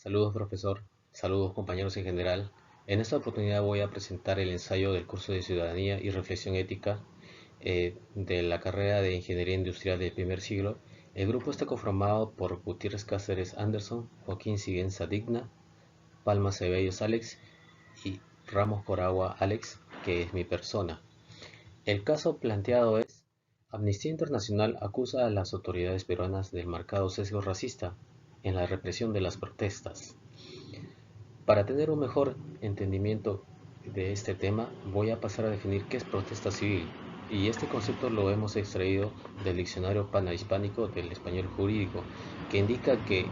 Saludos, profesor. Saludos, compañeros en general. En esta oportunidad voy a presentar el ensayo del curso de Ciudadanía y Reflexión Ética de la carrera de Ingeniería Industrial del primer siglo. El grupo está conformado por Gutiérrez Cáceres Anderson, Joaquín Sigüenza Digna, Palma Ceballos Alex y Ramos Coragua Alex, que es mi persona. El caso planteado es: Amnistía Internacional acusa a las autoridades peruanas del marcado sesgo racista en la represión de las protestas. Para tener un mejor entendimiento de este tema, voy a pasar a definir qué es protesta civil, y este concepto lo hemos extraído del diccionario panhispánico del español jurídico, que indica que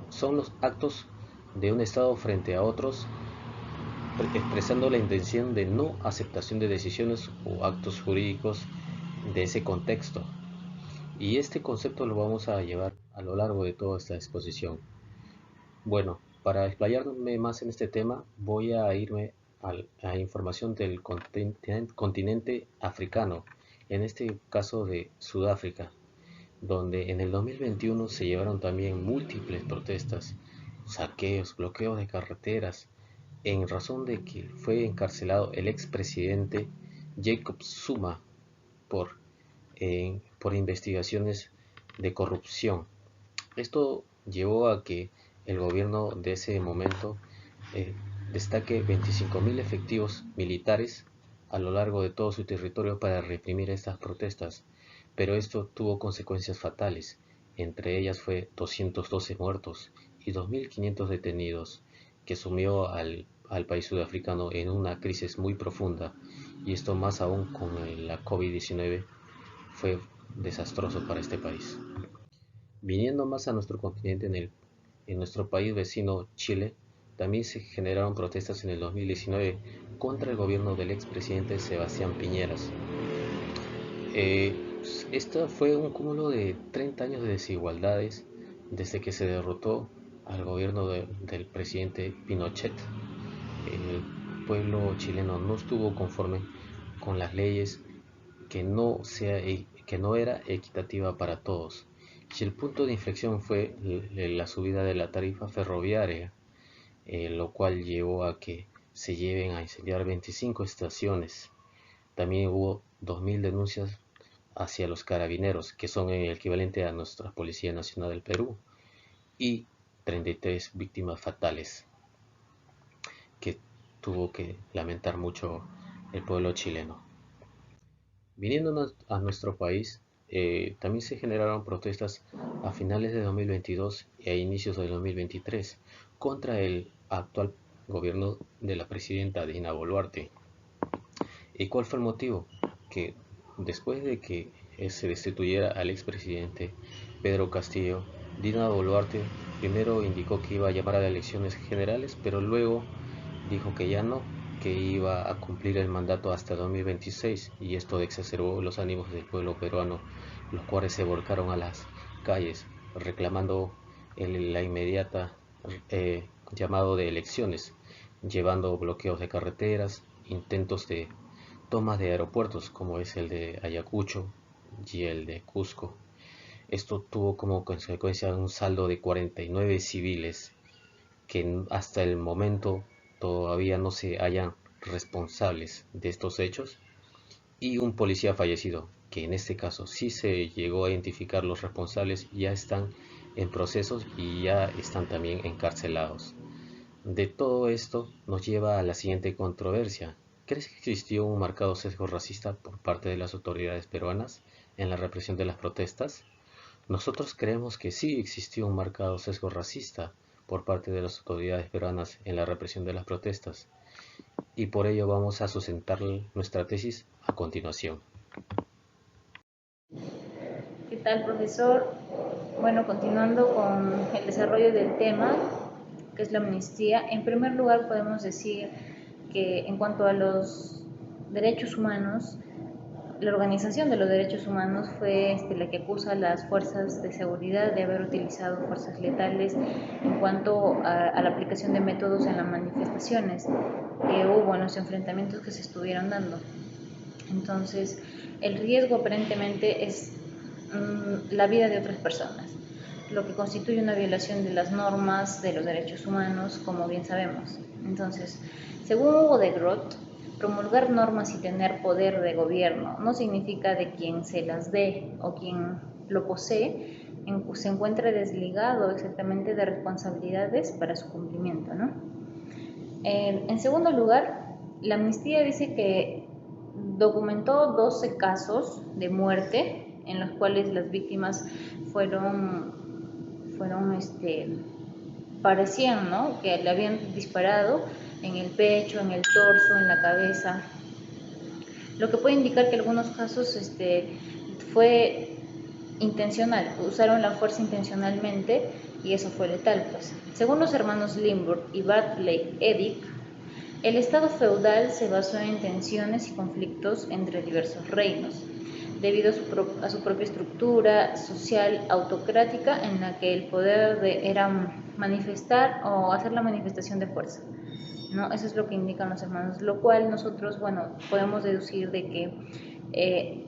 son los actos de un Estado frente a otros, expresando la intención de no aceptación de decisiones o actos jurídicos de ese contexto. Y este concepto lo vamos a llevar a lo largo de toda esta exposición. Bueno, para explayarme más en este tema, voy a irme a información del continente africano, en este caso de Sudáfrica, donde en el 2021 se llevaron también múltiples protestas, saqueos, bloqueos de carreteras, en razón de que fue encarcelado el expresidente Jacob Zuma por, por investigaciones de corrupción. Esto llevó a que el gobierno de ese momento eh, destaque 25.000 efectivos militares a lo largo de todo su territorio para reprimir estas protestas, pero esto tuvo consecuencias fatales. Entre ellas fue 212 muertos y 2.500 detenidos, que sumió al país sudafricano en una crisis muy profunda, y esto más aún con la COVID-19 fue desastroso para este país. Viniendo más a nuestro continente, en nuestro país vecino Chile, también se generaron protestas en el 2019 contra el gobierno del expresidente Sebastián Piñeras. Eh, Esto fue un cúmulo de 30 años de desigualdades desde que se derrotó al gobierno del presidente Pinochet. El pueblo chileno no estuvo conforme con las leyes, que no era equitativa para todos. Y el punto de inflexión fue la subida de la tarifa ferroviaria, lo cual llevó a que se lleven a incendiar 25 estaciones. También hubo 2.000 denuncias hacia los carabineros, que son el equivalente a nuestra Policía Nacional del Perú, y 33 víctimas fatales que tuvo que lamentar mucho el pueblo chileno. Viniendo a nuestro país, también se generaron protestas a finales de 2022 y a inicios de 2023 contra el actual gobierno de la presidenta Dina Boluarte. ¿Y cuál fue el motivo? Que después de que se destituyera al expresidente Pedro Castillo, Dina Boluarte primero indicó que iba a llamar a las elecciones generales, pero luego dijo que ya no, que iba a cumplir el mandato hasta 2026, y esto exacerbó los ánimos del pueblo peruano, los cuales se volcaron a las calles reclamando la inmediata llamado de elecciones, llevando bloqueos de carreteras, intentos de tomas de aeropuertos como es el de Ayacucho y el de Cusco. Esto tuvo como consecuencia un saldo de 49 civiles que hasta el momento todavía no se hallan responsables de estos hechos, y un policía fallecido, que en este caso sí se llegó a identificar los responsables, ya están en procesos y ya están también encarcelados. De todo esto nos lleva a la siguiente controversia. ¿Crees que existió un marcado sesgo racista por parte de las autoridades peruanas en la represión de las protestas? Nosotros creemos que sí existió un marcado sesgo racista por parte de las autoridades peruanas en la represión de las protestas, y por ello vamos a sustentar nuestra tesis a continuación. ¿Qué tal, profesor? Bueno, continuando con el desarrollo del tema, que es la amnistía, en primer lugar podemos decir que en cuanto a los derechos humanos, la Organización de los Derechos Humanos fue la que acusa a las fuerzas de seguridad de haber utilizado fuerzas letales en cuanto a la aplicación de métodos en las manifestaciones que hubo en los enfrentamientos que se estuvieron dando. Entonces, el riesgo aparentemente es la vida de otras personas. lo que constituye una violación de las normas de los derechos humanos, como bien sabemos. Entonces, según Hugo de Groot, promulgar normas y tener poder de gobierno no significa de quien se las dé o quien lo posee se encuentra desligado exactamente de responsabilidades para su cumplimiento, ¿no? En segundo lugar, la amnistía dice que documentó 12 casos de muerte en los cuales las víctimas fueron parecían, ¿no?, que le habían disparado en el pecho, en el torso, en la cabeza, lo que puede indicar que en algunos casos fue intencional, usaron la fuerza intencionalmente y eso fue letal, pues. Según los hermanos Limburg y Barclay Edick, el Estado feudal se basó en tensiones y conflictos entre diversos reinos, debido a su propia estructura social autocrática en la que el poder era manifestar o hacer la manifestación de fuerza, ¿no? Eso es lo que indican los hermanos, lo cual nosotros, bueno, podemos deducir de que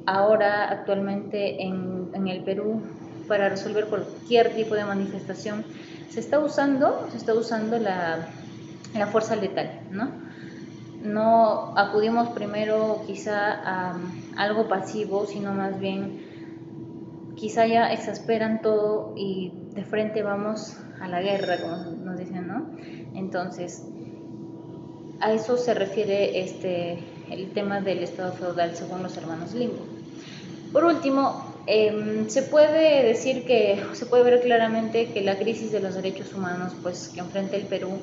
ahora, actualmente en el Perú, para resolver cualquier tipo de manifestación, se está usando la fuerza letal, ¿no? No acudimos primero quizá a algo pasivo, sino más bien quizá ya exasperan todo y de frente vamos a la guerra, como nos dicen, ¿no? Entonces, a eso se refiere el tema del Estado feudal según los hermanos Limbo. Por último, se puede decir que, se puede ver claramente que la crisis de los derechos humanos pues, que enfrenta el Perú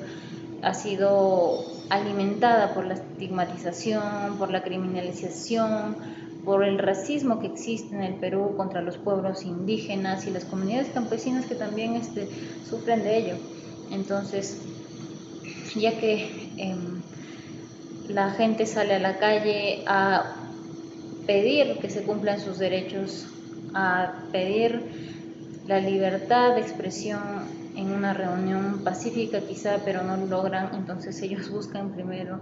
ha sido alimentada por la estigmatización, por la criminalización, por el racismo que existe en el Perú contra los pueblos indígenas y las comunidades campesinas que también sufren de ello. Entonces, ya que la gente sale a la calle a pedir que se cumplan sus derechos, a pedir la libertad de expresión en una reunión pacífica quizá, pero no lo logran, entonces ellos buscan primero,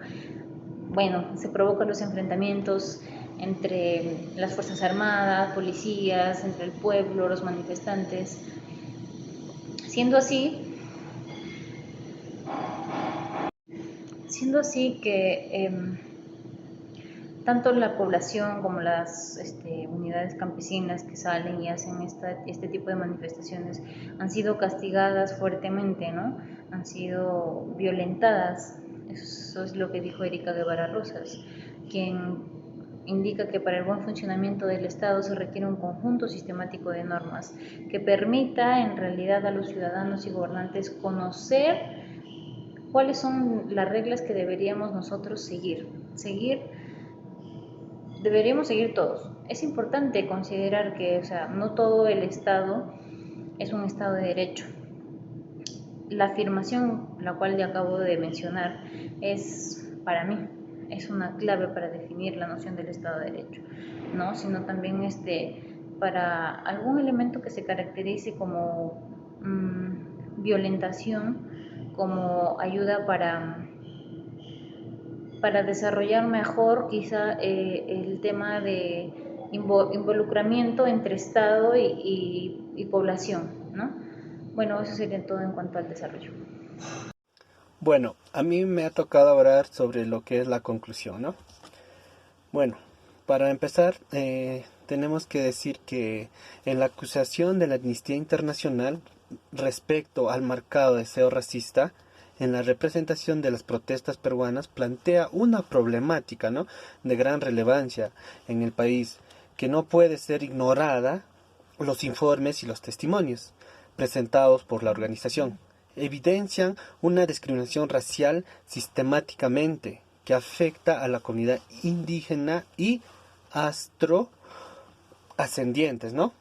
bueno, se provocan los enfrentamientos entre las Fuerzas Armadas, policías, entre el pueblo, los manifestantes. Siendo así que tanto la población como las unidades campesinas que salen y hacen este tipo de manifestaciones han sido castigadas fuertemente, ¿no? Han sido violentadas. Eso es lo que dijo Erika Guevara Rosas, quien indica que para el buen funcionamiento del Estado se requiere un conjunto sistemático de normas que permita en realidad a los ciudadanos y gobernantes conocer cuáles son las reglas que deberíamos nosotros deberíamos seguir todos. Es importante considerar que, o sea, no todo el Estado es un Estado de derecho. La afirmación, la cual le acabo de mencionar, para mí, es una clave para definir la noción del Estado de Derecho, ¿no? Sino también para algún elemento que se caracterice como violentación, como ayuda para desarrollar mejor quizá el tema de involucramiento entre Estado y población, ¿no? Bueno, eso sería todo en cuanto al desarrollo. Bueno, a mí me ha tocado hablar sobre lo que es la conclusión, ¿no? Bueno, para empezar, tenemos que decir que en la acusación de la Amnistía Internacional respecto al marcado deseo racista, en la representación de las protestas peruanas plantea una problemática, ¿no?, de gran relevancia en el país, que no puede ser ignorada los informes y los testimonios presentados por la organización. Evidencian una discriminación racial sistemáticamente que afecta a la comunidad indígena y ascendientes, ¿no?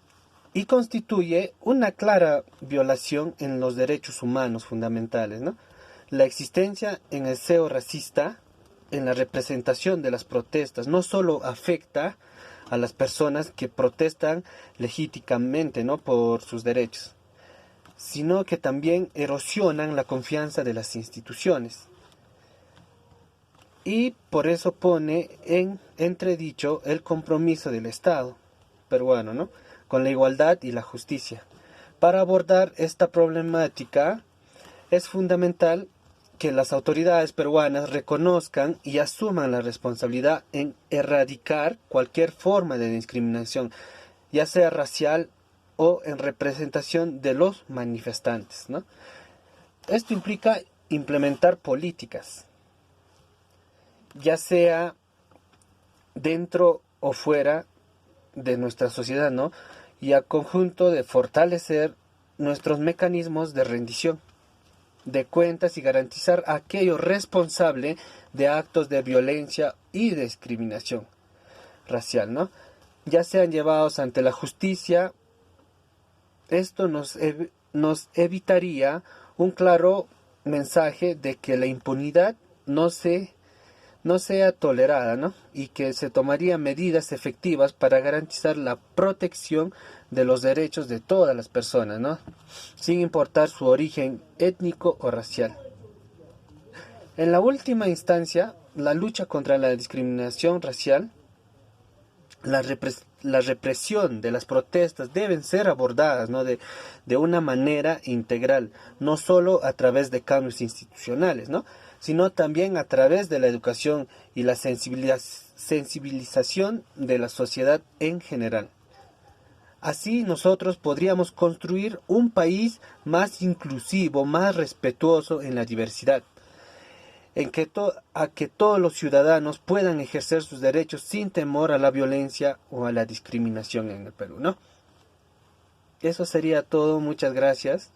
Y constituye una clara violación en los derechos humanos fundamentales, ¿no? La existencia en el deseo racista, en la representación de las protestas, no solo afecta a las personas que protestan legítimamente, ¿no?, por sus derechos, sino que también erosionan la confianza de las instituciones. Y por eso pone en entredicho el compromiso del Estado peruano, ¿no?, con la igualdad y la justicia, Para abordar esta problemática es fundamental que las autoridades peruanas reconozcan y asuman la responsabilidad en erradicar cualquier forma de discriminación, ya sea racial o en representación de los manifestantes, ¿no? Esto implica implementar políticas, ya sea dentro o fuera de nuestra sociedad, ¿no? Y a conjunto de fortalecer nuestros mecanismos de rendición de cuentas y garantizar a aquello responsable de actos de violencia y discriminación racial, ¿no? Ya sean llevados ante la justicia. Esto nos evitaría un claro mensaje de que la impunidad no sea tolerada, ¿no? Y que se tomarían medidas efectivas para garantizar la protección de los derechos de todas las personas, ¿no? Sin importar su origen étnico o racial. En la última instancia, la lucha contra la discriminación racial, la represión de las protestas deben ser abordadas, ¿no? de una manera integral, no solo a través de cambios institucionales, ¿no? Sino también a través de la educación y la sensibilización de la sociedad en general. Así nosotros podríamos construir un país más inclusivo, más respetuoso en la diversidad, en que todos los ciudadanos puedan ejercer sus derechos sin temor a la violencia o a la discriminación en el Perú, ¿no? Eso sería todo, muchas gracias.